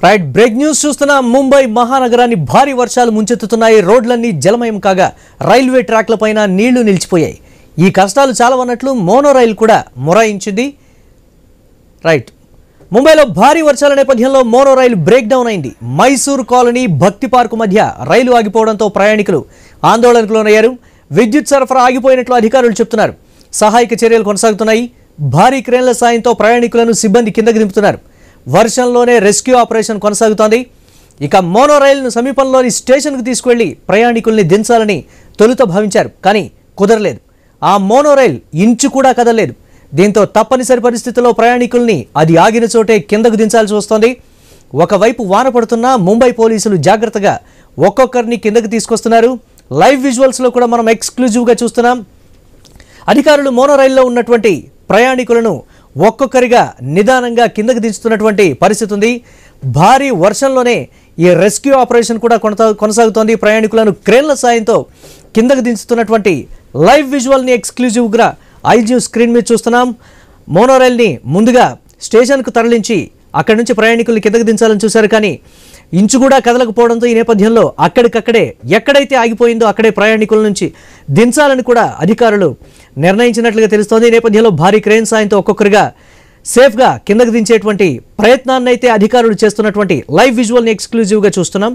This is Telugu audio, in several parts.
రైట్ బ్రేక్ న్యూస్ చూస్తున్న ముంబై మహానగరాన్ని భారీ వర్షాలు ముంచెత్తుతున్నాయి. రోడ్లన్నీ జలమయం కాగా రైల్వే ట్రాక్లపైన నీళ్లు నిలిచిపోయాయి. ఈ కష్టాలు చాలా ఉన్నట్లు మోనో రైల్ కూడా మొరాయించింది. రైట్ ముంబైలో భారీ వర్షాల నేపథ్యంలో మోనో రైలు బ్రేక్ డౌన్ అయింది. మైసూర్ కాలనీ భక్తి పార్కు మధ్య రైలు ఆగిపోవడంతో ప్రయాణికులు ఆందోళనకు లోనయ్యారు. విద్యుత్ సరఫరా ఆగిపోయినట్లు అధికారులు చెబుతున్నారు. సహాయక చర్యలు కొనసాగుతున్నాయి. భారీ క్రేన్ల సాయంతో ప్రయాణికులను సిబ్బంది కిందకి దింపుతున్నారు. వర్షంలోనే రెస్క్యూ ఆపరేషన్ కొనసాగుతోంది. ఇక మోనో రైలును సమీపంలోని స్టేషన్కు తీసుకువెళ్లి ప్రయాణికుల్ని దించాలని తొలుత భావించారు, కానీ కుదరలేదు. ఆ మోనో రైల్ ఇంచు కూడా కదలలేదు. దీంతో తప్పనిసరి పరిస్థితుల్లో ప్రయాణికుల్ని అది ఆగిన చోటే కిందకు దించాల్సి వస్తోంది. ఒకవైపు వాన పడుతున్నా ముంబై పోలీసులు జాగ్రత్తగా ఒక్కొక్కరిని కిందకు తీసుకొస్తున్నారు. లైవ్ విజువల్స్లో కూడా మనం ఎక్స్క్లూజివ్గా చూస్తున్నాం. అధికారులు మోనో రైల్లో ఉన్నటువంటి ప్రయాణికులను ఒక్కొక్కరిగా నిదానంగా కిందకు దించుతున్నటువంటి పరిస్థితి ఉంది. భారీ వర్షంలోనే ఈ రెస్క్యూ ఆపరేషన్ కూడా కొనసాగుతోంది. ప్రయాణికులను క్రేన్ల సాయంతో కిందకు దించుతున్నటువంటి లైవ్ విజువల్ని ఎక్స్క్లూజివ్గా ఐజీ స్క్రీన్ మీద చూస్తున్నాం. మోనో రైల్ని ముందుగా స్టేషన్కు తరలించి అక్కడి నుంచి ప్రయాణికుల్ని కిందకు దించాలని చూశారు, కానీ ఇంచు కూడా కదలకపోవడంతో ఈ నేపథ్యంలో అక్కడికక్కడే ఎక్కడైతే ఆగిపోయిందో అక్కడే ప్రయాణికుల నుంచి దించాలని కూడా అధికారులు నిర్ణయించినట్లుగా తెలుస్తోంది. ఈ నేపథ్యంలో భారీ క్రేన్ సాయంతో ఒక్కొక్కరిగా సేఫ్గా కిందకు దించేటువంటి ప్రయత్నాన్ని అయితే అధికారులు చేస్తున్నటువంటి లైవ్ విజువల్ని ఎక్స్క్లూజివ్గా చూస్తున్నాం.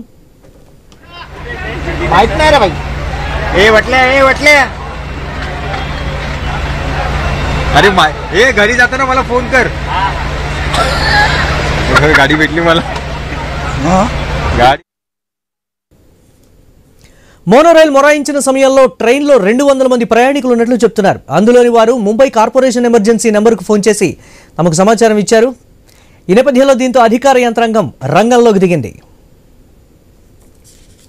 अरे घरी जाताना मला फोन कर. गाडी भेटली मला. మోనో రైల్ మొరాయించిన సమయంలో ట్రైన్లో 200 మంది ప్రయాణికులు ఉన్నట్లు చెప్తున్నారు. అందులోని వారు ముంబై కార్పొరేషన్ ఎమర్జెన్సీ నెంబర్కు ఫోన్ చేసి తమకు సమాచారం ఇచ్చారు. ఈ నేపథ్యంలో దీంతో అధికార యంత్రాంగం రంగంలోకి దిగింది.